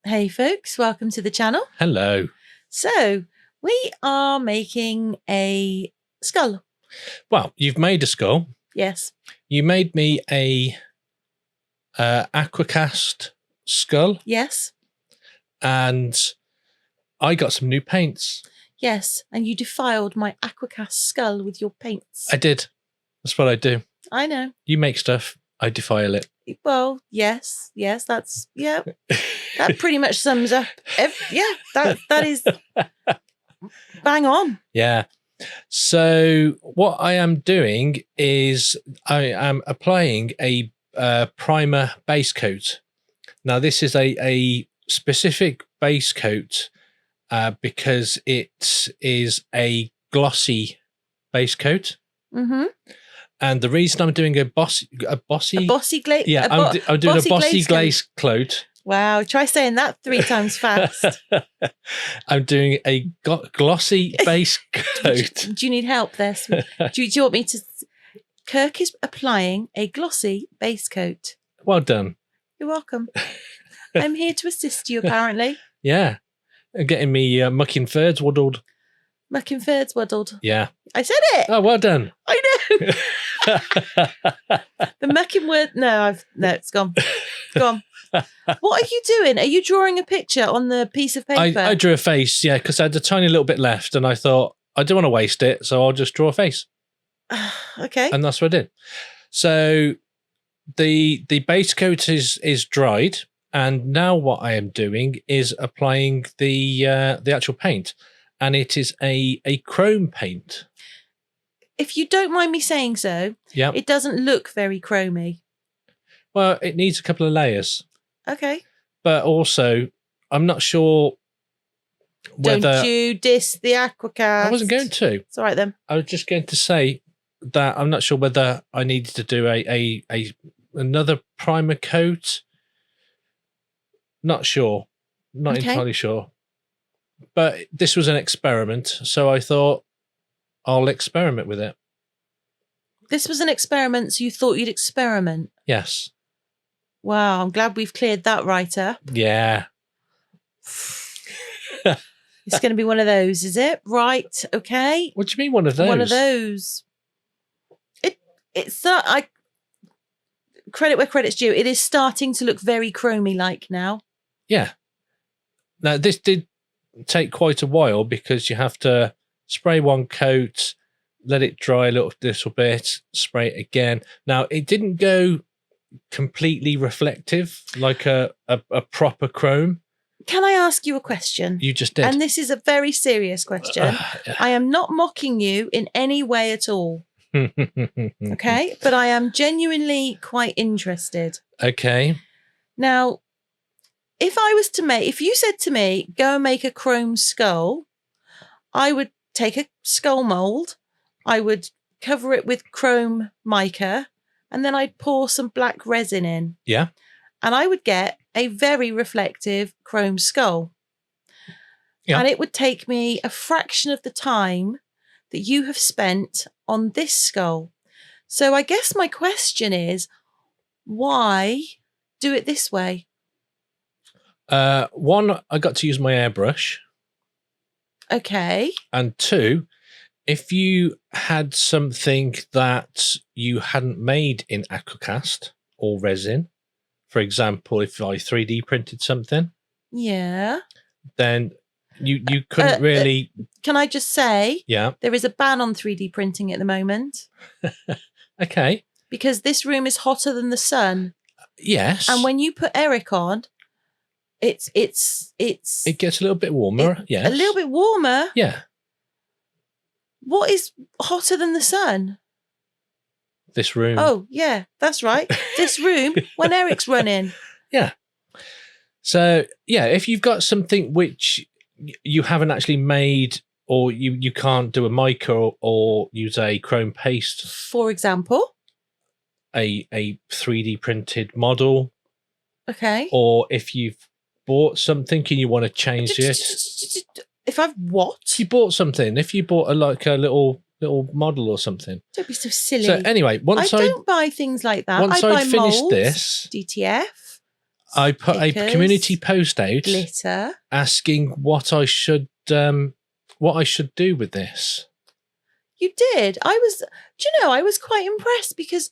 Hey folks, welcome to the channel. Hello. So we are making a skull. Well, you've made a skull. Yes. You made me a aquacast skull. Yes. And I got some new paints. Yes, and you defiled my aquacast skull with your paints. I did. That's what I do. I know. You make stuff, I defile it. Well, yes, that's that pretty much sums up. That is bang on. Yeah. So what I am doing is I am applying a primer base coat. Now this is a specific base coat because it is a glossy base coat. Mm-hmm. And the reason I'm doing a bossy glaze. Yeah, I'm doing a bossy glaze coat. Wow, try saying that 3 times fast. I'm doing a glossy base coat. Do you need help there? Do you want me to? Kirk is applying a glossy base coat. Well done. You're welcome. I'm here to assist you, apparently. Yeah. Getting me mucking thirds waddled. Mucking thirds waddled. Yeah. I said it. Oh, well done. I know. The mucking word. No, it's gone. Gone. What are you doing? Are you drawing a picture on the piece of paper? I drew a face, yeah, because I had a tiny little bit left and I thought, I don't want to waste it, so I'll just draw a face. Okay. And that's what I did. So the base coat is dried, and now what I am doing is applying the actual paint, and it is a chrome paint. If you don't mind me saying so, yeah, it doesn't look very chromy. Well, it needs a couple of layers. Okay. But also, I'm not sure whether... Don't you diss the aquacast. I wasn't going to. It's all right then. I was just going to say that I'm not sure whether I needed to do another primer coat. Not sure. Not entirely sure. But this was an experiment, so I thought I'll experiment with it. This was an experiment, so you thought you'd experiment? Yes. Wow, I'm glad we've cleared that right up. Yeah. It's going to be one of those, is it? Right, okay. What do you mean one of those? One of those. It's I credit where credit's due. It is starting to look very chromy-like now. Yeah. Now, this did take quite a while because you have to spray one coat, let it dry a little bit, spray it again. Now, it didn't go completely reflective like a proper chrome. Can I ask you a question? You just did. And this is a very serious question. I am not mocking you in any way at all. Okay? But I am genuinely quite interested. Okay. Now, if you said to me, go and make a chrome skull, I would take a skull mold, I would cover it with chrome mica, and then I'd pour some black resin in. Yeah. And I would get a very reflective chrome skull. Yeah. And it would take me a fraction of the time that you have spent on this skull. So I guess my question is, why do it this way? One, I got to use my airbrush. Okay. And 2, if you had something that you hadn't made in aquacast or resin, for example, if I 3D printed something, yeah, then you couldn't really. Can I just say, yeah, there is a ban on 3D printing at the moment. Okay. Because this room is hotter than the sun. Yes. And when you put Eric on, it gets a little bit warmer. Yes. A little bit warmer. Yeah. What is hotter than the sun? This room. Oh, yeah, that's right. This room when Eric's running. Yeah. So, yeah, if you've got something which you haven't actually made, or you can't do a mica or use a chrome paste. For example? A 3D printed model. Okay. Or if you've bought something and you want to change it. If I've what? You bought something. If you bought a little model or something. Don't be so silly. So anyway, I don't buy things like that. Once I buy I'd finished molds, this, DTF. I put a stickers, community post out glitter. asking what I should do with this. You did. I was quite impressed because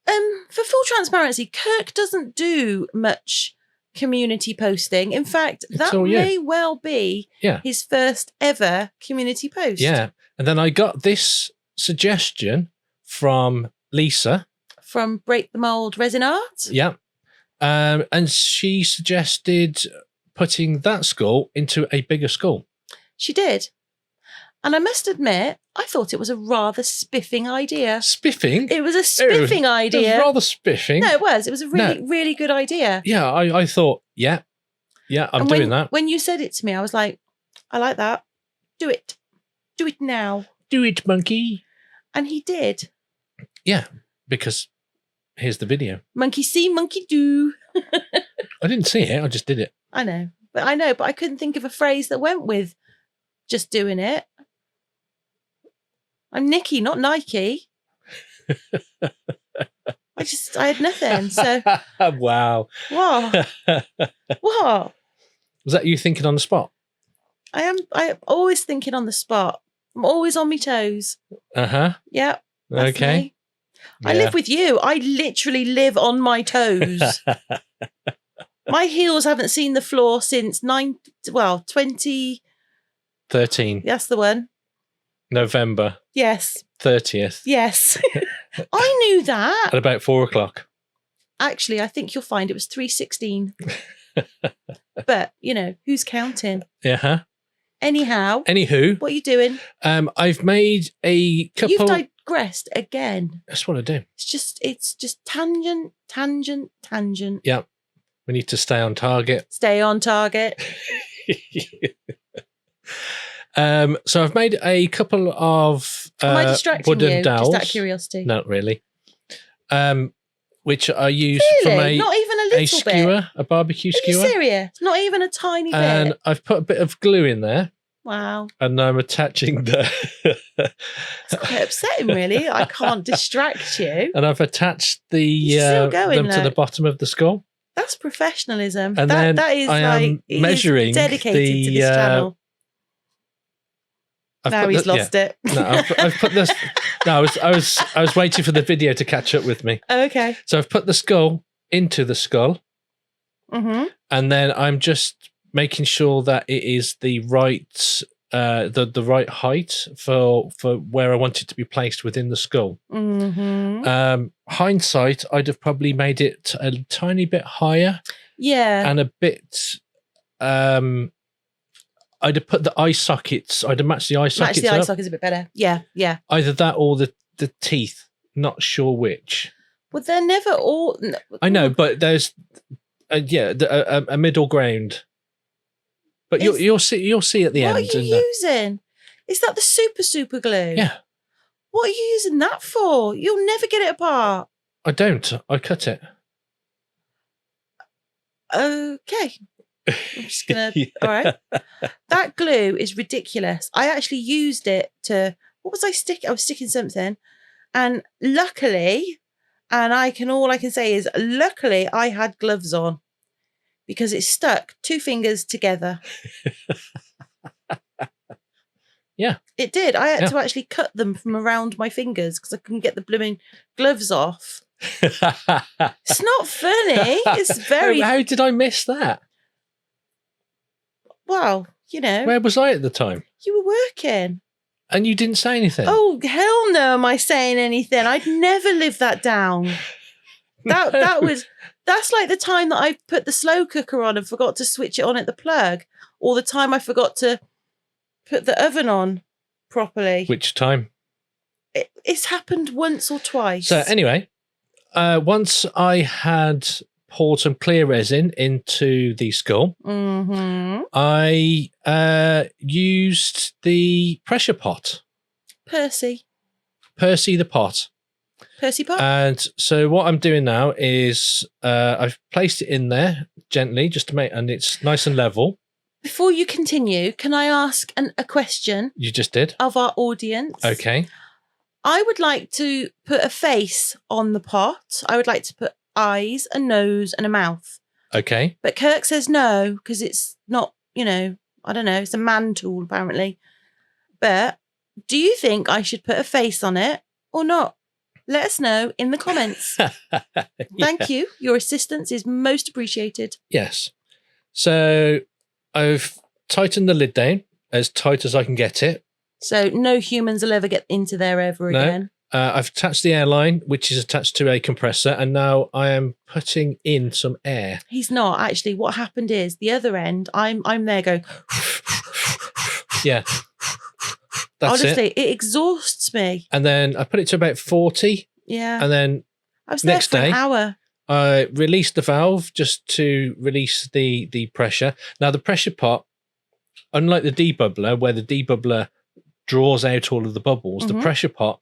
for full transparency, Kirk doesn't do much community posting. In fact, that may well be his first ever community post. Yeah. And then I got this suggestion from Lisa. From Break the Mold Resin Art? Yeah. And she suggested putting that skull into a bigger skull. She did. And I must admit, I thought it was a rather spiffing idea. Spiffing? It was a spiffing idea. It was rather spiffing. No, it was. It was a really good idea. Yeah, I thought, I'm doing that. When you said it to me, I was like, I like that. Do it. Do it now. Do it, monkey. And he did. Yeah, because here's the video. Monkey see, monkey do. I didn't see it. I just did it. I know, but I couldn't think of a phrase that went with just doing it. I'm Nikki, not Nike. I had nothing. So wow. What? What? Was that you thinking on the spot? I'm always thinking on the spot. I'm always on my toes. Uh-huh. Yeah. Okay. Me. I live with you. I literally live on my toes. My heels haven't seen the floor since 2013. That's the one. November. Yes. 30th. Yes. I knew that. At about 4 o'clock. Actually, I think you'll find it was 3:16. But, who's counting? Uh-huh. Anyhow. Anywho. What are you doing? I've made a couple... You've digressed again. That's what I do. It's just tangent. Yeah. We need to stay on target. Stay on target. So I've made a couple of Am I distracting wooden you? dowels. Just out of curiosity. Not really. Which I use really? from Not even a little skewer, bit? a barbecue skewer. Are you serious? Not even a tiny bit? And I've put a bit of glue in there. Wow. And I'm attaching the... It's quite upsetting, really. I can't distract you. And I've attached still going, them to the bottom of the skull. That's professionalism. And that is I am measuring dedicated to this channel. Now he's lost it. No, I've put this. No, I was waiting for the video to catch up with me. Okay. So I've put the skull into the skull, and then I'm just making sure that it is the right the right height for where I want it to be placed within the skull. Hindsight, I'd have probably made it a tiny bit higher. Yeah. And a bit. I'd have put the eye sockets. I'd have matched the eye sockets. Match the eye sockets a bit better. Yeah, yeah. Either that or the teeth. Not sure which. Well, they're never all. I know, but there's a middle ground. But you'll see at the end. What are you using? Is that the super glue? Yeah. What are you using that for? You'll never get it apart. I don't. I cut it. Okay. I'm just gonna. All right. That glue is ridiculous. I actually used it to. What was I sticking? I was sticking something, and luckily, all I can say is luckily I had gloves on because it stuck 2 fingers together. Yeah, it did. I had to actually cut them from around my fingers because I couldn't get the blooming gloves off. It's not funny. It's very. How did I miss that? Well, Where was I at the time? You were working. And you didn't say anything? Oh, hell no, am I saying anything? I'd never live that down. That's like the time that I put the slow cooker on and forgot to switch it on at the plug, or the time I forgot to put the oven on properly. Which time? It's happened once or twice. So anyway, once I had poured some clear resin into the skull, I used the pressure pot. Percy the pot. Percy pot. And so what I'm doing now is I've placed it in there gently just to make, and it's nice and level. Before you continue, can I ask a question? You just did. Of our audience. Okay. I would like to put a face on the pot. I would like to put eyes, a nose, and a mouth. Okay. But Kirk says no, because it's not, I don't know, it's a man tool, apparently. But do you think I should put a face on it or not? Let us know in the comments. Thank you. Your assistance is most appreciated. Yes. So I've tightened the lid down as tight as I can get it. So no humans will ever get into there ever again. I've attached the airline, which is attached to a compressor, and now I am putting in some air. He's not actually. What happened is the other end. I'm there going. Yeah. That's honestly, it exhausts me. And then I put it to about 40. Yeah. And then I was there next for day, an hour. I released the valve just to release the pressure. Now the pressure pot, unlike the debubbler, where the debubbler draws out all of the bubbles, the pressure pot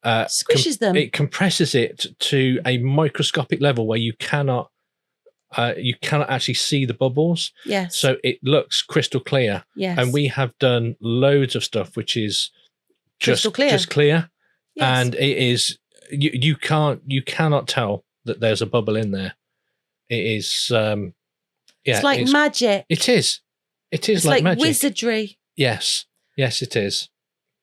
squishes them. It compresses it to a microscopic level where you cannot actually see the bubbles. Yes. So it looks crystal clear. Yes. And we have done loads of stuff which is just clear. Yes. And it is you cannot tell that there's a bubble in there. It is it's like magic. It is. It is like magic. Wizardry. Yes. Yes, it is.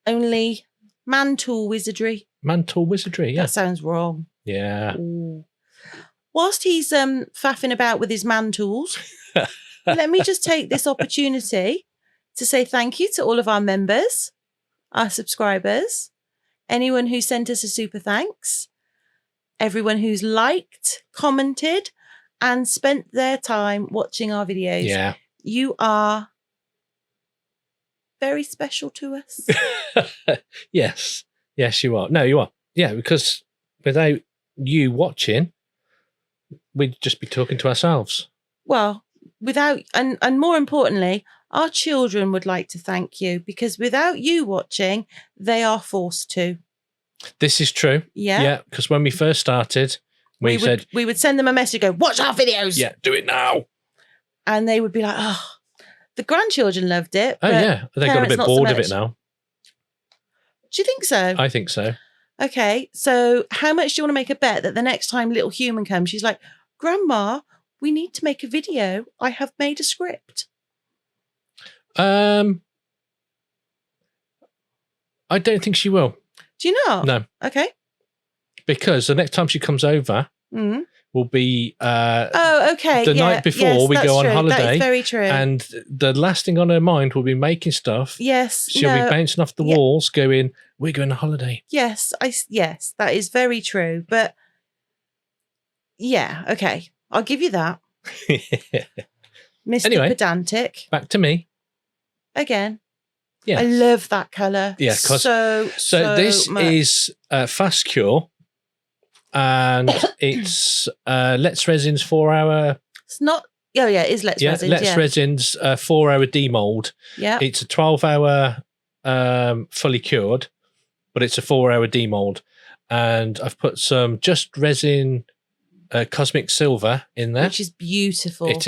Only man tool wizardry. Man tool wizardry, yeah. That sounds wrong. Yeah. Ooh. Whilst he's faffing about with his man tools, let me just take this opportunity to say thank you to all of our members, our subscribers, anyone who sent us a super thanks, everyone who's liked, commented, and spent their time watching our videos. Yeah. You are very special to us. Yes. Yes, you are. No, you are. Yeah, because without you watching, we'd just be talking to ourselves. Well, without, and more importantly, our children would like to thank you, because without you watching, they are forced to. This is true. Yeah. Yeah, because when we first started, we said... We would send them a message, go, watch our videos. Yeah, do it now. And they would be like, oh, the grandchildren loved it. Oh, yeah. They got a bit bored of it now. Do you think so? I think so. Okay, so how much do you want to make a bet that the next time little human comes, she's like, Grandma, we need to make a video. I have made a script. I don't think she will. Do you not? No. Okay. Because the next time she comes over will be the night before we go on holiday. That is very true. And the last thing on her mind will be making stuff. Yes. She'll be bouncing off the walls going, we're going on holiday. Yes, yes, that is very true. But yeah, okay. I'll give you that. Mr. Anyway, Pedantic. Back to me. Again. Yeah. I love that colour. Yeah, so this much. is Fast Cure. And it's Let's Resin's 4-hour. It's not. Oh yeah, it is Let's Resin's. Let's Resin's 4-hour demold. Yeah. It's a 12-hour fully cured, but it's a 4-hour demold. And I've put some Just Resin Cosmic Silver in there, which is beautiful. It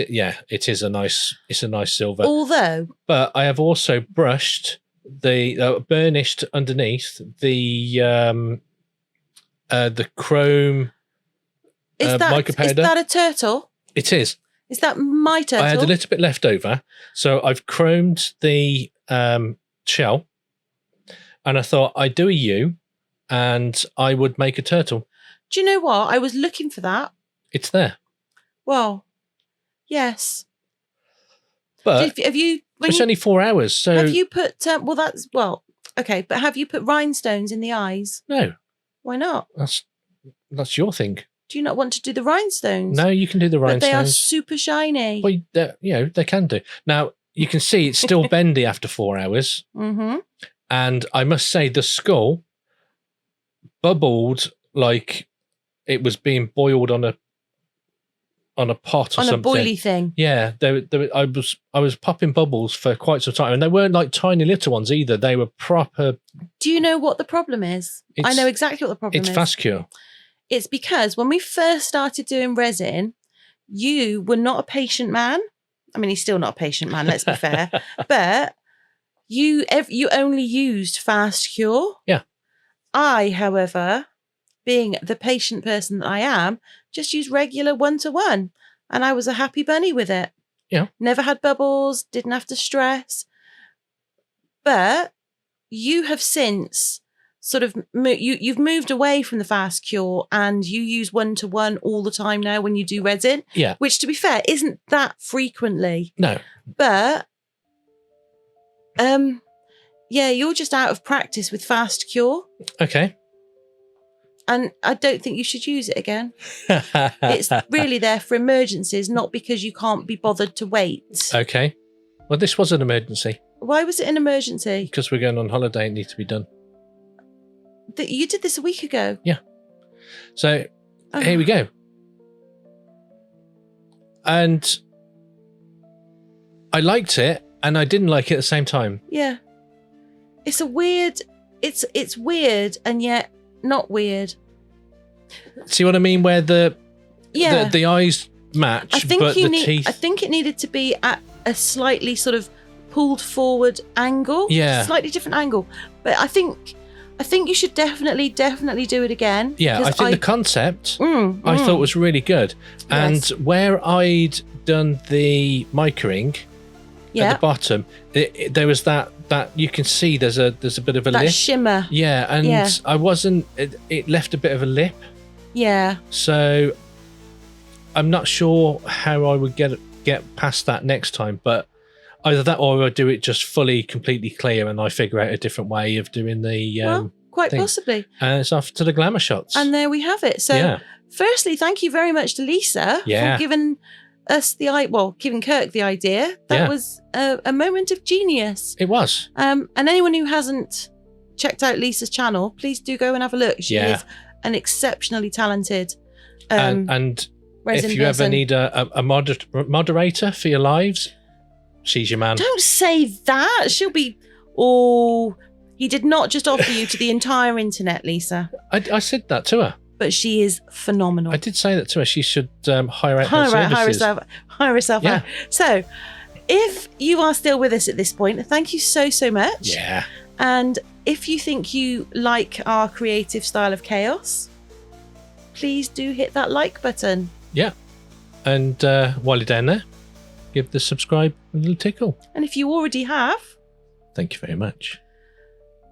is a nice. It's a nice silver. Although, but I have also brushed the burnished underneath the chrome mica powder. Is that a turtle? It is. Is that my turtle? I had a little bit left over, so I've chromed the shell, and I thought I'd do a U, and I would make a turtle. Do you know what? I was looking for that. It's there. Well, yes. But it's only 4 hours, so have you put? Okay, but have you put rhinestones in the eyes? No. Why not? That's your thing. Do you not want to do the rhinestones? No, you can do the rhinestones. But they are super shiny. Well, they can do. Now, you can see it's still bendy after 4 hours. Mm-hmm. And I must say the skull bubbled like it was being boiled on a pot or something. On a boily thing. Yeah, I was popping bubbles for quite some time. And they weren't like tiny little ones either. They were proper. Do you know what the problem is? I know exactly what the problem is. It's Fast Cure. It's because when we first started doing resin, you were not a patient man. I mean, he's still not a patient man, let's be fair. But you only used Fast Cure. Yeah. I, however, being the patient person that I am, just use regular 1-to-1. And I was a happy bunny with it. Yeah. Never had bubbles, didn't have to stress. But you have since sort of, you've moved away from the fast cure and you use 1-to-1 all the time now when you do resin. Yeah. Which, to be fair, isn't that frequently. No. But, yeah, you're just out of practice with fast cure. Okay. And I don't think you should use it again. It's really there for emergencies, not because you can't be bothered to wait. Okay. Well, this was an emergency. Why was it an emergency? Because we're going on holiday, it needs to be done. You did this a week ago. Yeah. So here we go. And I liked it and I didn't like it at the same time. Yeah. It's a weird, it's weird and yet not weird. See what I mean? Where the eyes match, I think but the teeth. I think it needed to be at a slightly sort of pulled forward angle. Yeah. Slightly different angle. But I think you should definitely do it again. Yeah, I think the concept I thought was really good. And where I'd done the microing at the bottom, there was that you can see there's a bit of a lip. Shimmer. Yeah, and I wasn't, it left a bit of a lip. Yeah. So I'm not sure how I would get past that next time, but either that or I do it just fully, completely clear and I figure out a different way of doing the quite thing. possibly. And it's off to the glamour shots. And there we have it. So firstly, thank you very much to Lisa for giving us giving Kirk the idea. That was a moment of genius. It was. And anyone who hasn't checked out Lisa's channel, please do go and have a look. She is an exceptionally talented and if you ever need a moderator for your lives, she's your man. Don't say that. She'll be... he did not just offer you to the entire internet, Lisa. I said that to her. But she is phenomenal. I did say that to her. She should hire out her services. Hire herself out. So, if you are still with us at this point, thank you so much. Yeah. And if you think you like our creative style of chaos, please do hit that like button. Yeah. And while you're down there, give the subscribe a little tickle. And if you already have, thank you very much.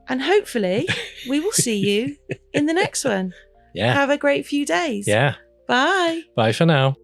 And hopefully we will see you in the next one. Yeah. Have a great few days. Yeah. Bye. Bye for now.